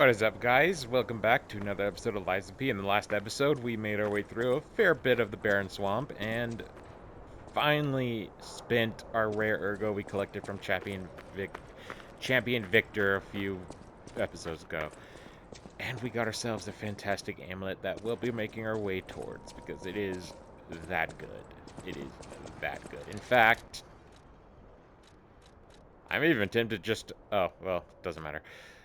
What is up, guys? Welcome back to another episode of Lies of P. In the last episode, we made our way through a fair bit of the Barren Swamp and finally spent our rare Ergo we collected from Champion Victor a few episodes ago. And we got ourselves a fantastic amulet that we'll be making our way towards because it is that good. It is that good. In fact, I'm even tempted just... Oh, well, doesn't matter.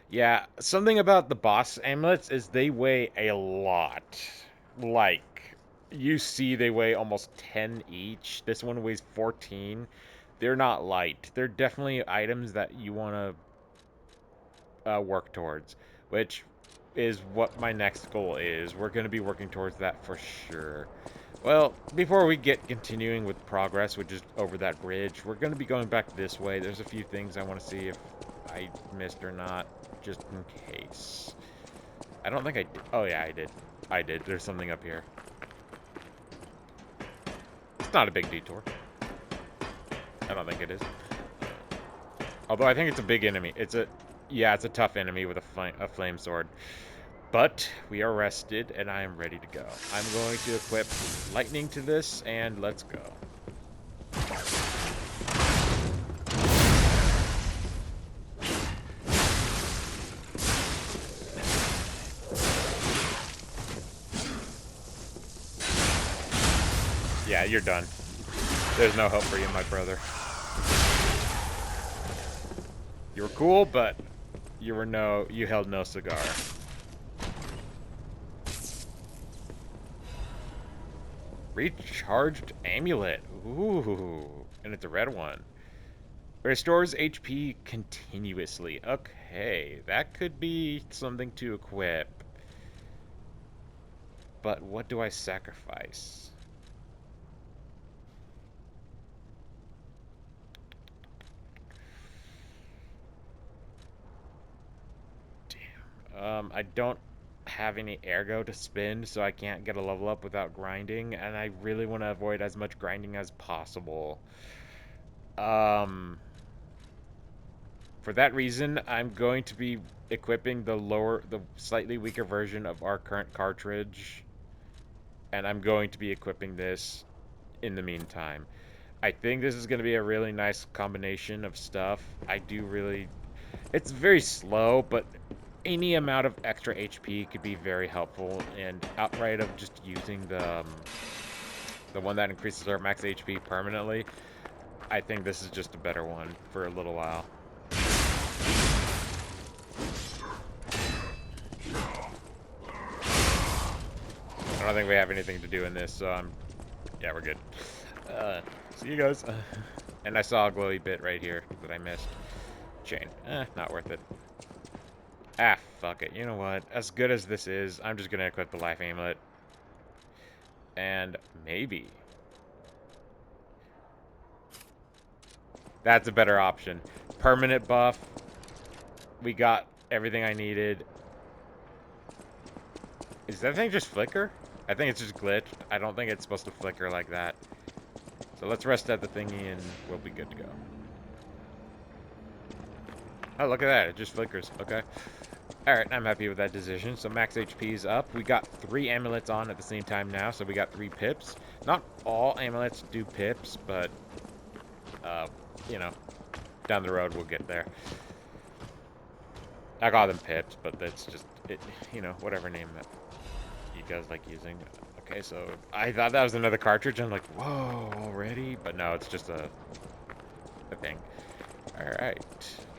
Yeah, something about the boss amulets is they weigh a lot. Like, you see they weigh almost 10 each. This one weighs 14. They're not light. They're definitely items that you want to work towards, which is what my next goal is. We're going to be working towards that for sure. Well, before we get continuing with progress, which is over that bridge, we're going to be going back this way. There's a few things I want to see if I missed or not, just in case. I don't think I did. Oh, yeah, I did. I did. There's something up here. It's not a big detour. I don't think it is. Although I think it's a big enemy. Yeah, it's a tough enemy with a flame sword. But we are rested, and I am ready to go. I'm going to equip lightning to this, and let's go. Yeah, you're done. There's no hope for you, my brother. You were cool, but you held no cigar. Recharged amulet. Ooh, and it's a red one. Restores HP continuously. Okay, that could be something to equip. But what do I sacrifice? Damn. I don't have any ergo to spend, so I can't get a level up without grinding, and I really want to avoid as much grinding as possible. Um, for that reason, I'm going to be equipping the slightly weaker version of our current cartridge, and I'm going to be equipping this in the meantime. I think this is going to be a really nice combination of stuff. It's very slow, but any amount of extra HP could be very helpful, and outright of just using the one that increases our max HP permanently, I think this is just a better one for a little while. I don't think we have anything to do in this, so yeah, we're good. See you guys. And I saw a glowy bit right here that I missed. Chain. Not worth it. Ah, fuck it. You know what? As good as this is, I'm just gonna equip the life amulet. And maybe. That's a better option. Permanent buff. We got everything I needed. Is that thing just flicker? I think it's just glitched. I don't think it's supposed to flicker like that. So let's rest at the thingy and we'll be good to go. Oh, look at that. It just flickers. Okay. Alright, I'm happy with that decision. So max HP is up. We got 3 amulets on at the same time now, so we got 3 pips. Not all amulets do pips, but, you know, down the road we'll get there. I call them pips, but that's just, whatever name that you guys like using. Okay, so I thought that was another cartridge. I'm like, whoa, already? But no, it's just a thing. Alright.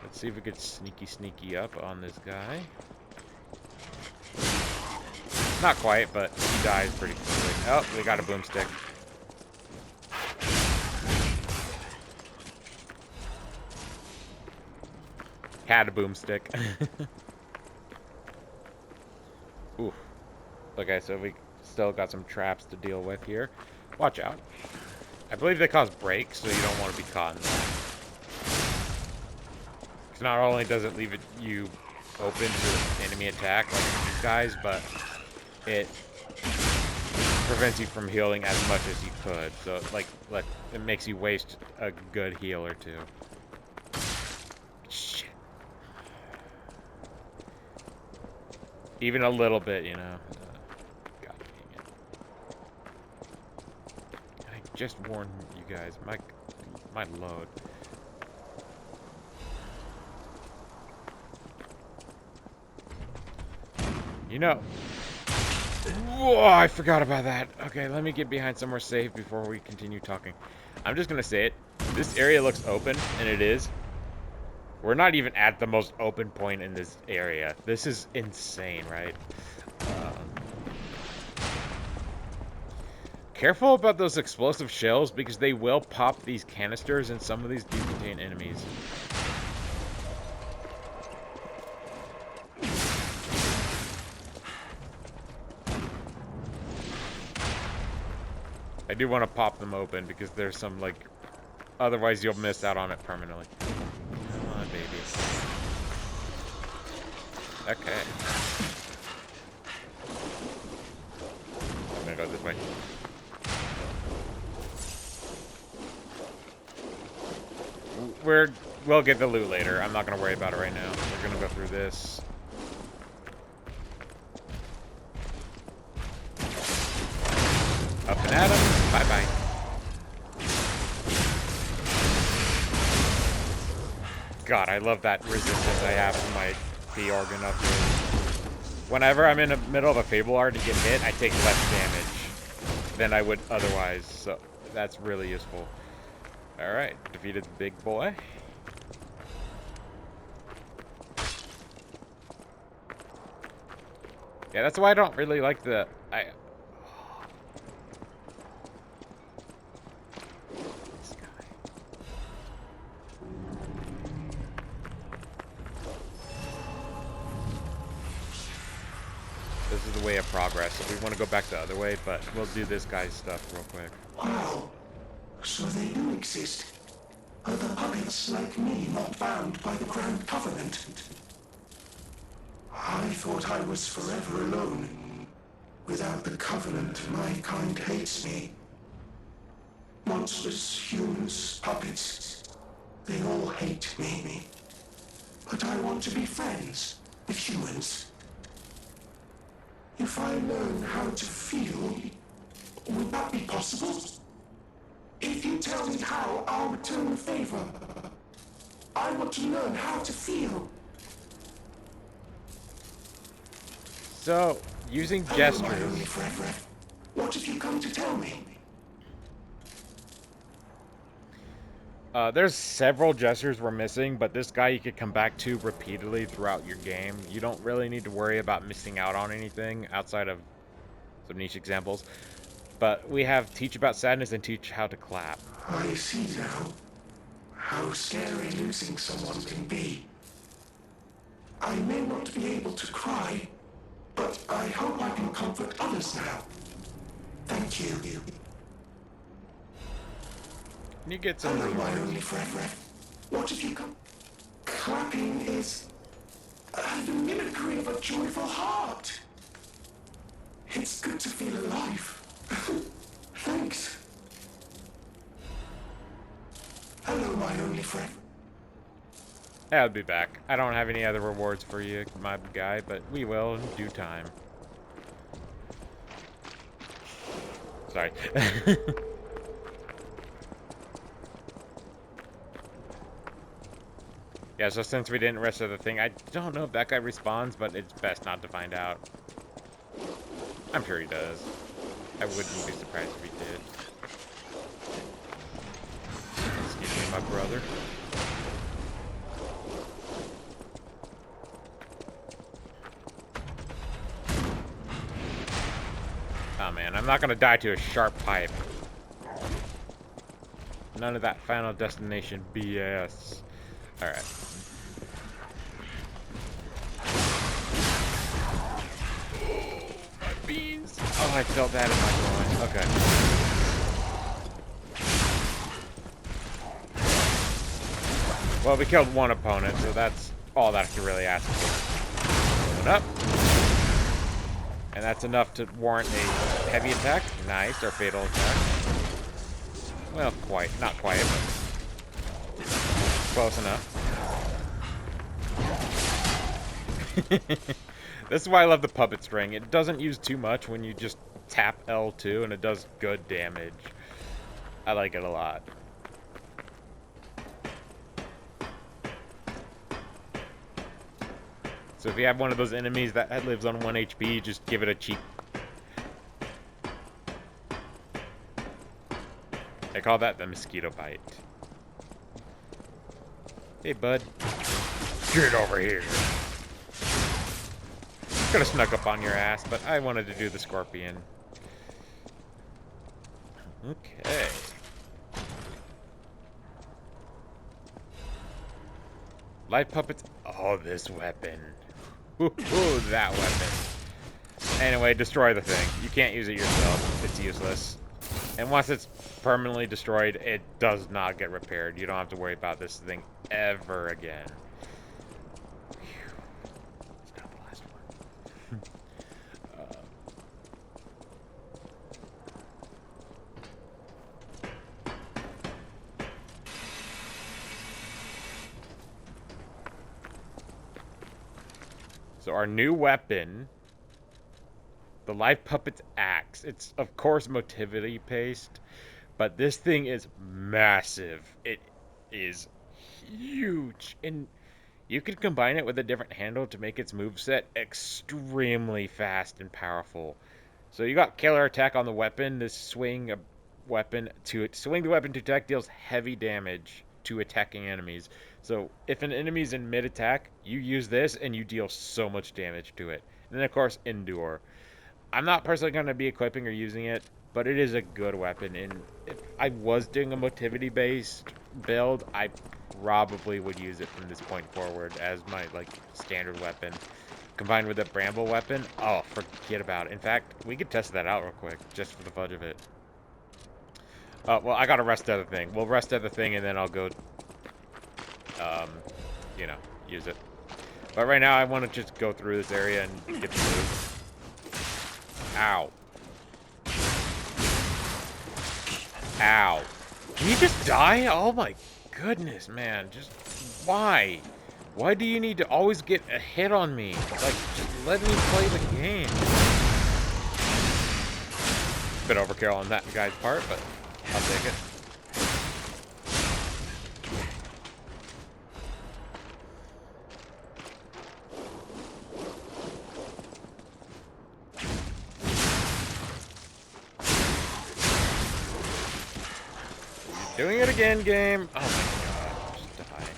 Let's see if we could sneaky up on this guy. Not quite, but he dies pretty quickly. Oh, we got a boomstick. Had a boomstick. Ooh. Okay, so we still got some traps to deal with here. Watch out. I believe they cause breaks, so you don't want to be caught in that. Because not only does it leave you open to enemy attack like these guys, but it prevents you from healing as much as you could. So, like it makes you waste a good heal or two. Shit. Even a little bit, you know. God dang it. I just warned you guys. My load. You know. Whoa, I forgot about that. Okay, let me get behind somewhere safe before we continue talking. I'm just gonna say it. This area looks open, and it is. We're not even at the most open point in this area. This is insane, right? Careful about those explosive shells because they will pop these canisters, and some of these do contain enemies. I do want to pop them open because there's some, like, otherwise you'll miss out on it permanently. Come on, baby. Okay. I'm gonna go this way. We'll get the loot later. I'm not gonna worry about it right now. We're gonna go through this. Up and at him. Bye-bye. God, I love that resistance I have from my the organ up here. Whenever I'm in the middle of a Fable art and get hit, I take less damage than I would otherwise. So that's really useful. Alright, defeated the big boy. Yeah, that's why I don't really like the... This is the way of progress. So we want to go back the other way, but we'll do this guy's stuff real quick. Wow. So they do exist. Are the puppets like me not bound by the Grand Covenant? I thought I was forever alone. Without the Covenant, my kind hates me. Monsters, humans, puppets, they all hate me. But I want to be friends with humans. If I learn how to feel, would that be possible? If you tell me how, I'll return the favor. I want to learn how to feel. So, using gestures... Hello, my only friend. What have you come to tell me? There's several gestures we're missing, but this guy you could come back to repeatedly throughout your game. You don't really need to worry about missing out on anything outside of some niche examples. But we have Teach About Sadness and Teach How to Clap. I see now how scary losing someone can be. I may not be able to cry, but I hope I can comfort others now. Thank you. Can you get some... Hello, my only friend. What have you come? Clapping is the mimicry of a joyful heart. It's good to feel alive. Thanks. Hello, my only friend. Yeah, I'll be back. I don't have any other rewards for you, my guy, but we will in due time. Sorry. Yeah, so since we didn't rest of the thing, I don't know if that guy responds, but it's best not to find out. I'm sure he does. I wouldn't be surprised if he did. Excuse me, my brother. Oh man, I'm not gonna die to a sharp pipe. None of that Final Destination BS. Alright. My beans! Oh, I felt that in my groin. Okay. Well, we killed one opponent, so that's all that I can really ask for. Going up. And that's enough to warrant a heavy attack. Nice, or fatal attack. Well, not quite, but close enough. This is why I love the puppet string. It doesn't use too much when you just tap L2, and it does good damage. I like it a lot. So if you have one of those enemies that lives on 1 HP, just give it a cheap... I call that the mosquito bite. Hey, bud. Get over here. Could have snuck up on your ass, but I wanted to do the scorpion. Okay. Light puppets. Oh, this weapon. Ooh, that weapon. Anyway, destroy the thing. You can't use it yourself. It's useless. And once it's permanently destroyed, it does not get repaired. You don't have to worry about this thing ever again. It's not the last one. So our new weapon, the live puppet's axe. It's of course motivity based, but this thing is massive. It is huge, and you could combine it with a different handle to make its moveset extremely fast and powerful. So you got killer attack on the weapon. This swing the weapon to attack deals heavy damage to attacking enemies. So if an enemy's in mid attack, you use this and you deal so much damage to it. And then of course endure. I'm not personally going to be equipping or using it, but it is a good weapon. And if I was doing a motivity based build, I probably would use it from this point forward as my like standard weapon. Combined with a bramble weapon, oh, forget about it. In fact, we could test that out real quick, just for the fudge of it. Well, I gotta rest other thing. We'll rest other thing, and then I'll go, um, you know, use it. But right now, I want to just go through this area and get the move. Ow. Ow. Can you just die? Oh my goodness, man. Just, why? Why do you need to always get a hit on me? Like, just let me play the game. Bit overkill on that guy's part, but I'll take it. Doing it again, game. Oh my god, just die.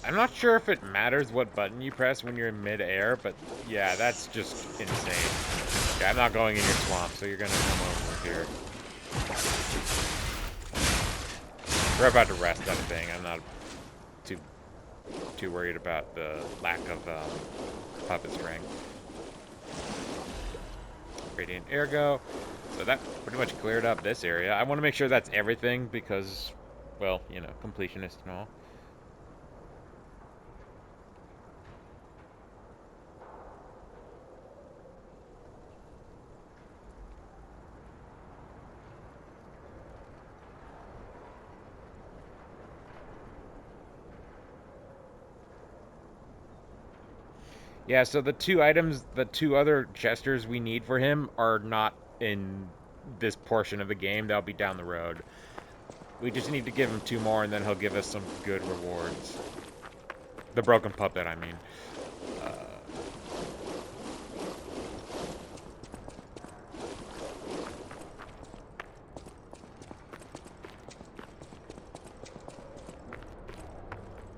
I'm not sure if it matters what button you press when you're in mid-air, but yeah, that's just insane. Yeah, I'm not going in your swamp, so you're gonna come over here. We're about to rest that thing. I'm not too worried about the lack of puppet strength. Radiant Ergo. So that pretty much cleared up this area. I want to make sure that's everything because, well, you know, completionist and all. Yeah, so the two other gestures we need for him are not in this portion of the game. They'll be down the road. We just need to give him two more, and then he'll give us some good rewards. The broken puppet, I mean. Uh,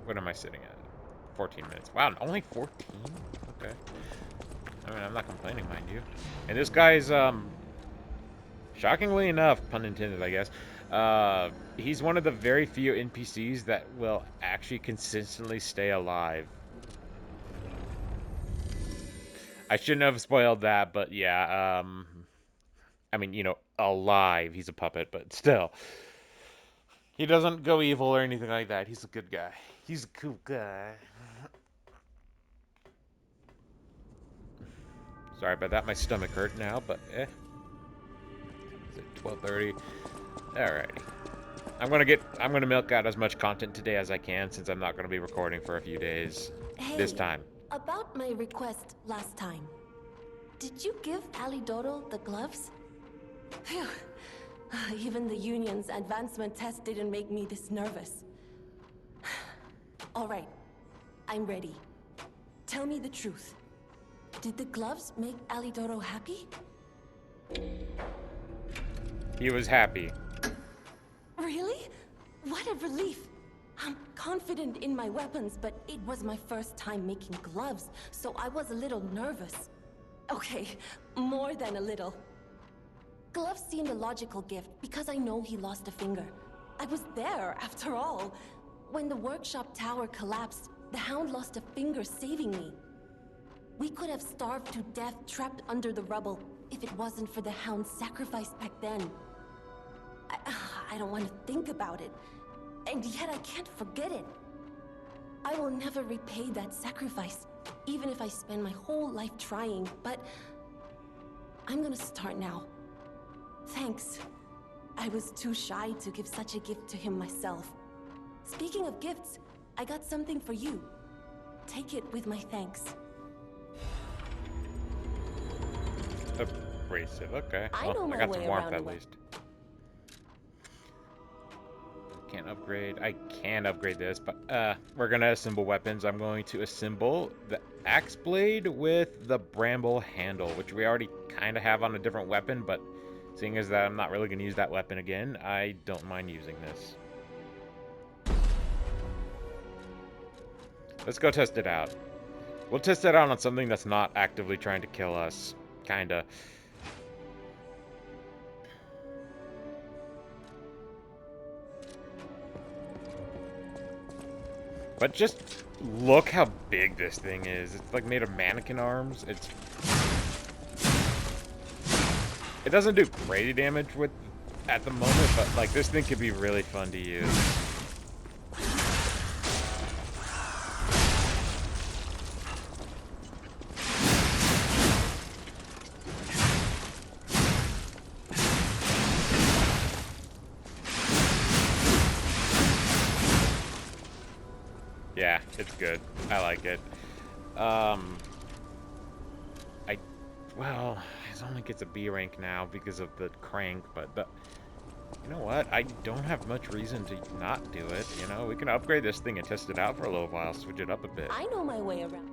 what am I sitting at? 14 minutes. Wow, only 14? Okay. I mean, I'm not complaining, mind you. And this guy's, shockingly enough, pun intended, I guess, he's one of the very few NPCs that will actually consistently stay alive. I shouldn't have spoiled that, but yeah, I mean, you know, alive. He's a puppet, but still. He doesn't go evil or anything like that. He's a good guy. He's a cool guy. Sorry about that. My stomach hurt now, but eh. Is it 12:30? Alrighty. I'm gonna milk out as much content today as I can since I'm not gonna be recording for a few days. This Hey, time. about my request last time. Did you give Alidoro the gloves? Phew. Even the Union's advancement test didn't make me this nervous. All right, I'm ready. Tell me the truth. Did the gloves make Alidoro happy? He was happy. Really? What a relief! I'm confident in my weapons, but it was my first time making gloves, so I was a little nervous. Okay, more than a little. Gloves seemed a logical gift because I know he lost a finger. I was there, after all. When the workshop tower collapsed, the Hound lost a finger saving me. We could have starved to death trapped under the rubble if it wasn't for the Hound's sacrifice back then. I don't want to think about it, and yet I can't forget it. I will never repay that sacrifice, even if I spend my whole life trying, but I'm gonna start now. Thanks. I was too shy to give such a gift to him myself. Speaking of gifts, I got something for you. Take it with my thanks. Abrasive, okay. I Well, know I my got some way warmth around at a way. least. Can't upgrade. I can upgrade this, but we're gonna assemble weapons. I'm going to assemble the axe blade with the bramble handle, which we already kind of have on a different weapon, but seeing as that I'm not really gonna use that weapon again, I don't mind using this. Let's go test it out. We'll test it out on something that's not actively trying to kill us. Kinda. But just look how big this thing is. It's like made of mannequin arms. It doesn't do crazy damage with at the moment, but like this thing could be really fun to use. Yeah, it's good. I like it. Well, it only gets a B rank now because of the crank, but you know what? I don't have much reason to not do it, you know? We can upgrade this thing and test it out for a little while, switch it up a bit. I know my way around.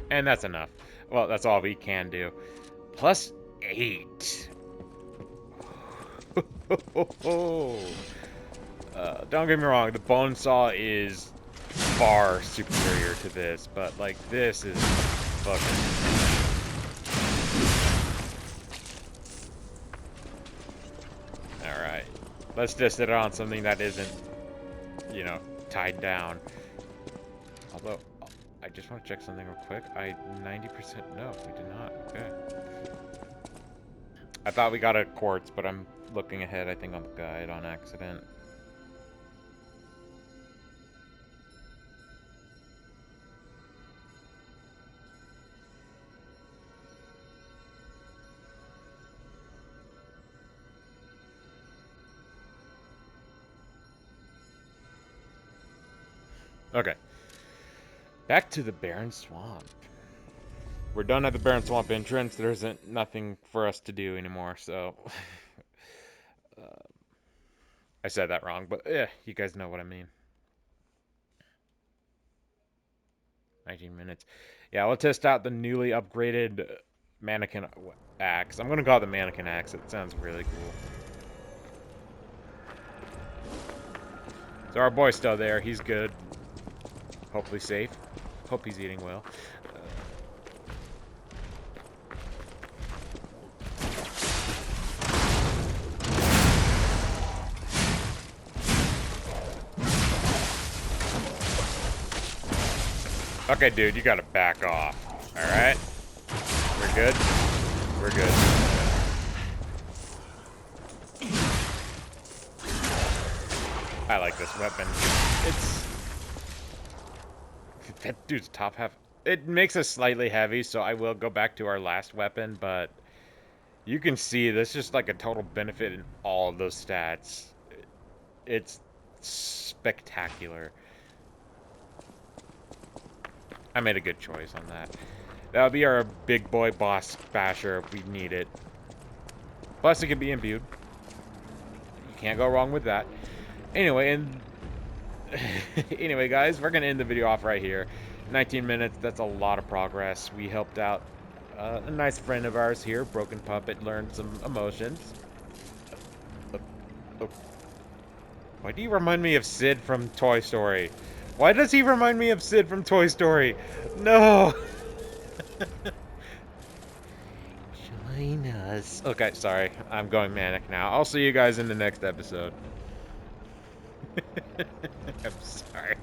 And that's enough. Well, that's all we can do. Plus 8. Don't get me wrong, the bone saw is far superior to this, but like this is fucking. Alright. Let's test it on something that isn't, you know, tied down. Although, I just want to check something real quick. 90%, no, we did not. Okay. I thought we got a quartz, but I'm looking ahead, I think, on the guide on accident. Okay. Back to the Barren Swamp. We're done at the Barren Swamp entrance. There isn't nothing for us to do anymore, so... I said that wrong, but you guys know what I mean. 19 minutes. Yeah, we'll test out the newly upgraded mannequin axe. I'm gonna call it the mannequin axe. It sounds really cool. So our boy's still there. He's good. Hopefully safe. Hope he's eating well. Okay, dude, you gotta back off. Alright? We're good? We're good. I like this weapon. It's... That dude's top half... It makes us slightly heavy, so I will go back to our last weapon, but... You can see that's just like a total benefit in all of those stats. It's spectacular. I made a good choice on that. That'll be our big boy boss basher if we need it. Plus, it can be imbued. You can't go wrong with that. Anyway, and anyway, guys, we're gonna end the video off right here. 19 minutes. That's a lot of progress. We helped out a nice friend of ours here, Broken Puppet, learned some emotions. Why do you remind me of Sid from Toy Story? Why does he remind me of Sid from Toy Story? No! Join us. Okay, sorry. I'm going manic now. I'll see you guys in the next episode. I'm sorry.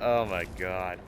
Oh my god.